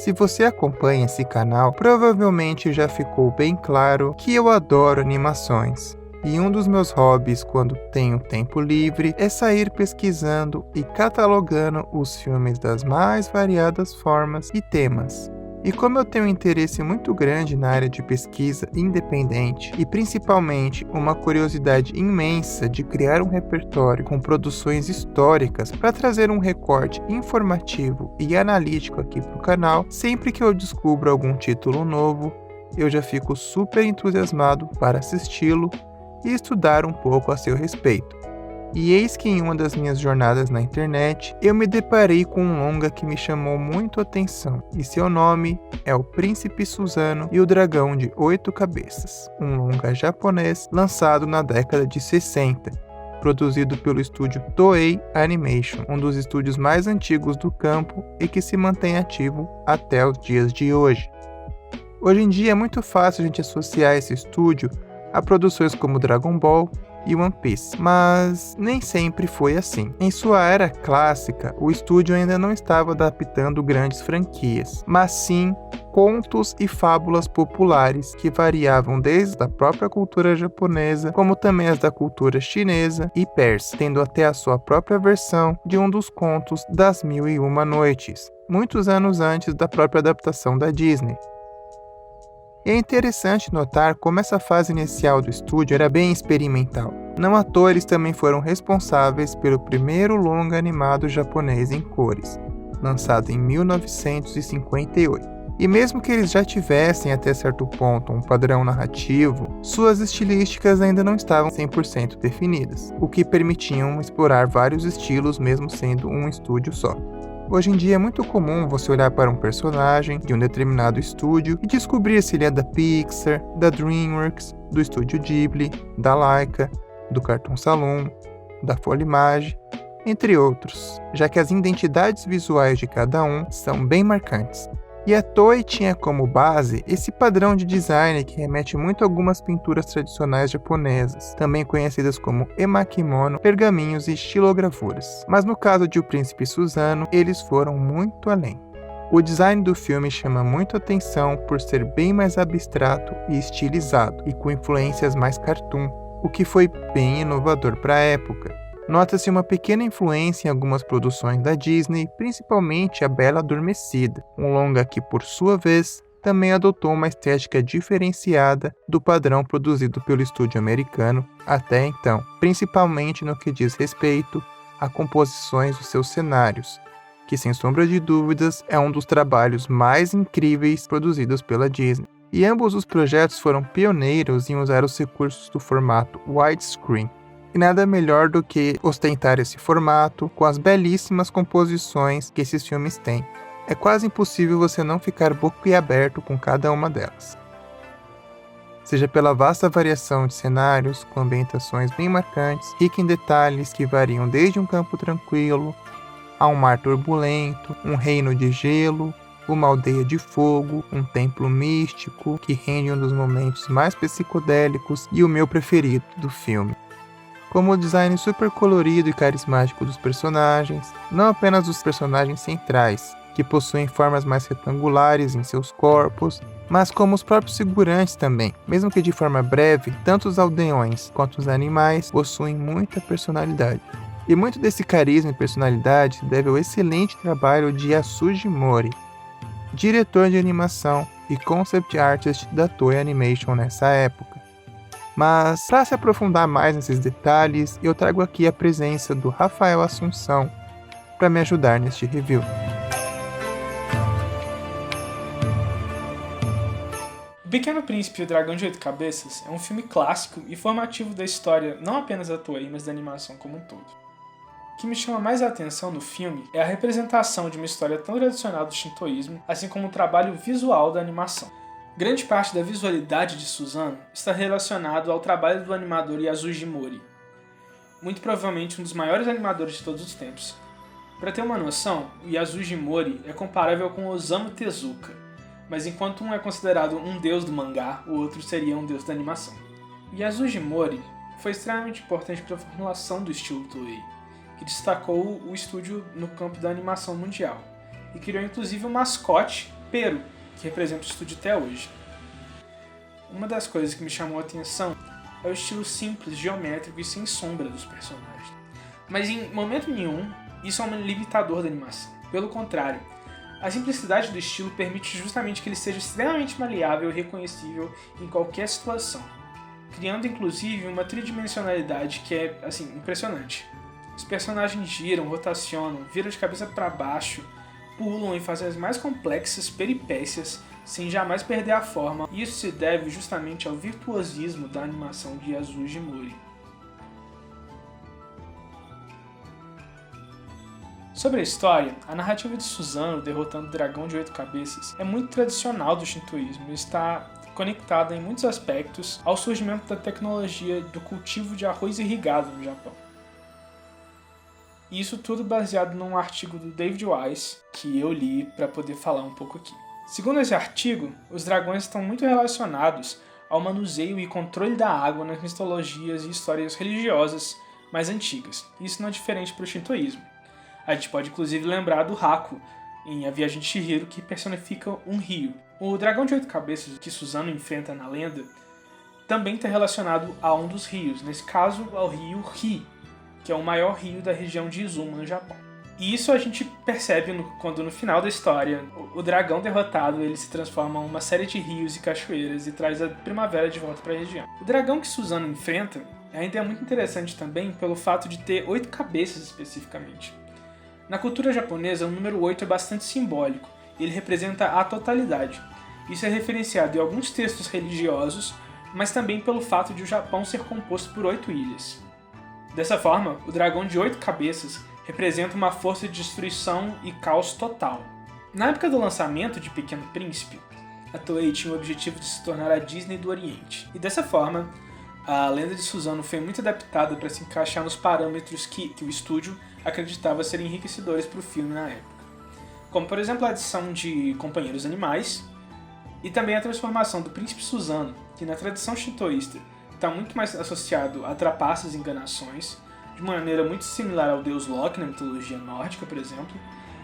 Se você acompanha esse canal, provavelmente já ficou bem claro que eu adoro animações. E um dos meus hobbies quando tenho tempo livre é sair pesquisando e catalogando os filmes das mais variadas formas e temas. E como eu tenho um interesse muito grande na área de pesquisa independente e principalmente uma curiosidade imensa de criar um repertório com produções históricas para trazer um recorte informativo e analítico aqui para o canal, sempre que eu descubro algum título novo, eu já fico super entusiasmado para assisti-lo e estudar um pouco a seu respeito. E eis que em uma das minhas jornadas na internet, eu me deparei com um longa que me chamou muito a atenção, e seu nome é O Príncipe Suzano e o Dragão de 8 Cabeças, um longa japonês lançado na década de 60, produzido pelo estúdio Toei Animation, um dos estúdios mais antigos do campo e que se mantém ativo até os dias de hoje. Hoje em dia é muito fácil a gente associar esse estúdio a produções como Dragon Ball e One Piece, mas nem sempre foi assim. Em sua era clássica, o estúdio ainda não estava adaptando grandes franquias, mas sim contos e fábulas populares que variavam desde a própria cultura japonesa, como também as da cultura chinesa e persa, tendo até a sua própria versão de um dos contos das Mil e Uma Noites, muitos anos antes da própria adaptação da Disney. E é interessante notar como essa fase inicial do estúdio era bem experimental. Não à toa eles também foram responsáveis pelo primeiro longa animado japonês em cores, lançado em 1958. E mesmo que eles já tivessem até certo ponto um padrão narrativo, suas estilísticas ainda não estavam 100% definidas, o que permitiam explorar vários estilos mesmo sendo um estúdio só. Hoje em dia é muito comum você olhar para um personagem de um determinado estúdio e descobrir se ele é da Pixar, da DreamWorks, do estúdio Ghibli, da Laika, do Cartoon Saloon, da Folha Image, entre outros, já que as identidades visuais de cada um são bem marcantes. E a Toei tinha como base esse padrão de design que remete muito a algumas pinturas tradicionais japonesas, também conhecidas como emakimono, pergaminhos e estilogravuras. Mas no caso de O Príncipe Suzano, eles foram muito além. O design do filme chama muito atenção por ser bem mais abstrato e estilizado, e com influências mais cartoon, o que foi bem inovador para a época. Nota-se uma pequena influência em algumas produções da Disney, principalmente A Bela Adormecida, um longa que, por sua vez, também adotou uma estética diferenciada do padrão produzido pelo estúdio americano até então, principalmente no que diz respeito a composições dos seus cenários, que sem sombra de dúvidas é um dos trabalhos mais incríveis produzidos pela Disney. E ambos os projetos foram pioneiros em usar os recursos do formato widescreen. E nada melhor do que ostentar esse formato com as belíssimas composições que esses filmes têm. É quase impossível você não ficar boquiaberto com cada uma delas. Seja pela vasta variação de cenários, com ambientações bem marcantes, rica em detalhes que variam desde um campo tranquilo, a um mar turbulento, um reino de gelo, uma aldeia de fogo, um templo místico que rende um dos momentos mais psicodélicos e o meu preferido do filme. Como o design super colorido e carismático dos personagens, não apenas dos personagens centrais, que possuem formas mais retangulares em seus corpos, mas como os próprios figurantes também, mesmo que de forma breve, tanto os aldeões quanto os animais possuem muita personalidade. E muito desse carisma e personalidade se deve ao excelente trabalho de Yasuji Mori, diretor de animação e concept artist da Toei Animation nessa época. Mas, para se aprofundar mais nesses detalhes, eu trago aqui a presença do Rafael Assunção para me ajudar neste review. O Pequeno Príncipe e o Dragão de 8 Cabeças é um filme clássico e formativo da história não apenas da Toei, mas da animação como um todo. O que me chama mais a atenção no filme é a representação de uma história tão tradicional do shintoísmo, assim como o trabalho visual da animação. Grande parte da visualidade de Suzano está relacionado ao trabalho do animador Yasuji Mori, muito provavelmente um dos maiores animadores de todos os tempos. Para ter uma noção, o Yasuji Mori é comparável com Osamu Tezuka, mas enquanto um é considerado um deus do mangá, o outro seria um deus da animação. Yasuji Mori foi extremamente importante para a formulação do estilo Toei, que destacou o estúdio no campo da animação mundial, e criou inclusive o mascote pero que representa o estúdio até hoje. Uma das coisas que me chamou a atenção é o estilo simples, geométrico e sem sombra dos personagens. Mas em momento nenhum, isso é um limitador da animação. Pelo contrário, a simplicidade do estilo permite justamente que ele seja extremamente maleável e reconhecível em qualquer situação, criando inclusive uma tridimensionalidade que é, impressionante. Os personagens giram, rotacionam, viram de cabeça para baixo, pulam e fazem as mais complexas peripécias sem jamais perder a forma. Isso se deve justamente ao virtuosismo da animação de Yasuji Mori. Sobre a história, a narrativa de Susano derrotando o dragão de 8 cabeças é muito tradicional do shintoísmo e está conectada em muitos aspectos ao surgimento da tecnologia do cultivo de arroz irrigado no Japão. E isso tudo baseado num artigo do David Wise, que eu li para poder falar um pouco aqui. Segundo esse artigo, os dragões estão muito relacionados ao manuseio e controle da água nas mitologias e histórias religiosas mais antigas. Isso não é diferente para o shintoísmo. A gente pode inclusive lembrar do Haku, em A Viagem de Chihiro, que personifica um rio. O dragão de 8 cabeças que Susano enfrenta na lenda também está relacionado a um dos rios, nesse caso ao rio Hi, que é o maior rio da região de Izumo, no Japão. E isso a gente percebe quando no final da história o dragão derrotado ele se transforma em uma série de rios e cachoeiras e traz a primavera de volta para a região. O dragão que Susano enfrenta ainda é muito interessante também pelo fato de ter 8 cabeças especificamente. Na cultura japonesa, o número 8 é bastante simbólico, ele representa a totalidade. Isso é referenciado em alguns textos religiosos, mas também pelo fato de o Japão ser composto por 8 ilhas. Dessa forma, o dragão de 8 cabeças representa uma força de destruição e caos total. Na época do lançamento de Pequeno Príncipe, a Toei tinha o objetivo de se tornar a Disney do Oriente. E dessa forma, a lenda de Susano foi muito adaptada para se encaixar nos parâmetros que o estúdio acreditava serem enriquecedores para o filme na época. Como, por exemplo, a adição de companheiros animais e também a transformação do príncipe Susano, que na tradição shintoísta está muito mais associado a trapaças e enganações, de maneira muito similar ao deus Loki na mitologia nórdica, por exemplo,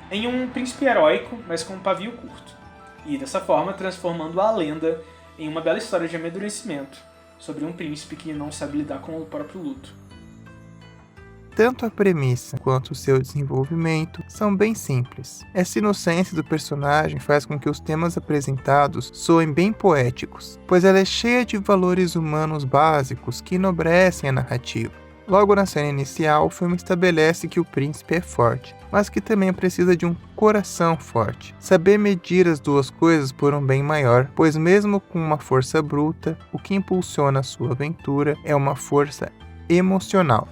em um príncipe heróico, mas com um pavio curto. E dessa forma transformando a lenda em uma bela história de amadurecimento sobre um príncipe que não sabe lidar com o próprio luto. Tanto a premissa quanto o seu desenvolvimento são bem simples. Essa inocência do personagem faz com que os temas apresentados soem bem poéticos, pois ela é cheia de valores humanos básicos que enobrecem a narrativa. Logo na cena inicial, o filme estabelece que o príncipe é forte, mas que também precisa de um coração forte. Saber medir as duas coisas por um bem maior, pois mesmo com uma força bruta, o que impulsiona a sua aventura é uma força emocional.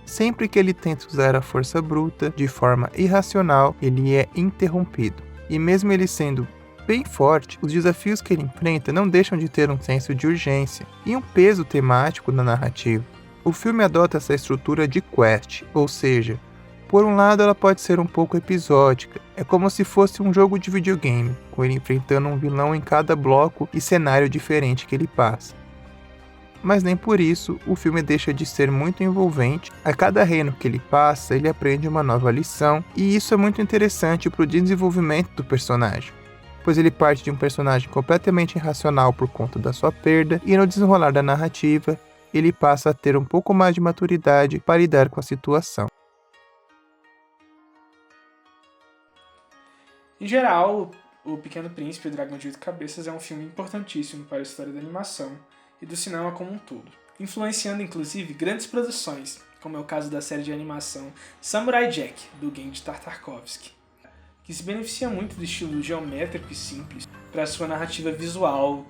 Sempre que ele tenta usar a força bruta de forma irracional, ele é interrompido. E mesmo ele sendo bem forte, os desafios que ele enfrenta não deixam de ter um senso de urgência e um peso temático na narrativa. O filme adota essa estrutura de quest, ou seja, por um lado ela pode ser um pouco episódica, é como se fosse um jogo de videogame, com ele enfrentando um vilão em cada bloco e cenário diferente que ele passa. Mas nem por isso o filme deixa de ser muito envolvente. A cada reino que ele passa, ele aprende uma nova lição, e isso é muito interessante para o desenvolvimento do personagem, pois ele parte de um personagem completamente irracional por conta da sua perda, e no desenrolar da narrativa, ele passa a ter um pouco mais de maturidade para lidar com a situação. Em geral, O Pequeno Príncipe e o Dragão de 8 Cabeças é um filme importantíssimo para a história da animação e do cinema como um todo, influenciando inclusive grandes produções, como é o caso da série de animação Samurai Jack, do Genji Tartakovsky, que se beneficia muito do estilo geométrico e simples para sua narrativa visual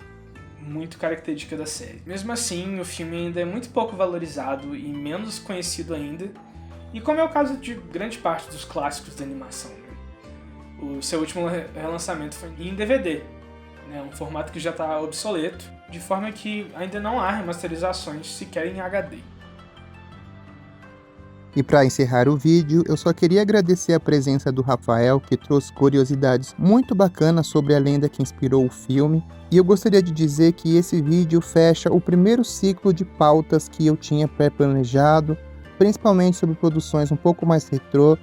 muito característica da série. Mesmo assim, o filme ainda é muito pouco valorizado e menos conhecido ainda, e como é o caso de grande parte dos clássicos da animação, né? O seu último relançamento foi em DVD, né? Um formato que já está obsoleto, de forma que ainda não há remasterizações sequer em HD. E para encerrar o vídeo, eu só queria agradecer a presença do Rafael, que trouxe curiosidades muito bacanas sobre a lenda que inspirou o filme. E eu gostaria de dizer que esse vídeo fecha o primeiro ciclo de pautas que eu tinha pré-planejado, principalmente sobre produções um pouco mais retrô,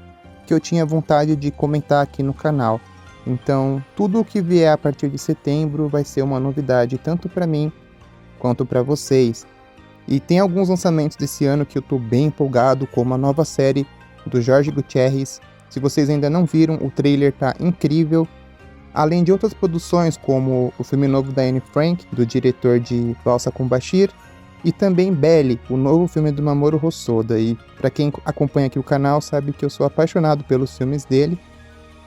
que eu tinha vontade de comentar aqui no canal. Então, tudo o que vier a partir de setembro vai ser uma novidade tanto para mim quanto para vocês. E tem alguns lançamentos desse ano que eu tô bem empolgado, como a nova série do Jorge Gutierrez. Se vocês ainda não viram, o trailer tá incrível. Além de outras produções, como o filme novo da Anne Frank, do diretor de Valsa com Bashir, e também Belly, o novo filme do Mamoru Hosoda. E para quem acompanha aqui o canal sabe que eu sou apaixonado pelos filmes dele.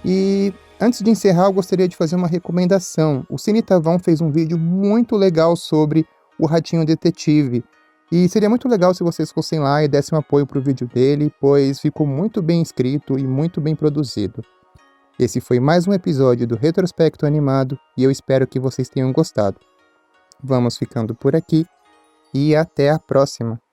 E antes de encerrar, eu gostaria de fazer uma recomendação. O Cine Tavão fez um vídeo muito legal sobre o Ratinho Detetive. E seria muito legal se vocês fossem lá e dessem um apoio pro vídeo dele, pois ficou muito bem escrito e muito bem produzido. Esse foi mais um episódio do Retrospecto Animado e eu espero que vocês tenham gostado. Vamos ficando por aqui e até a próxima!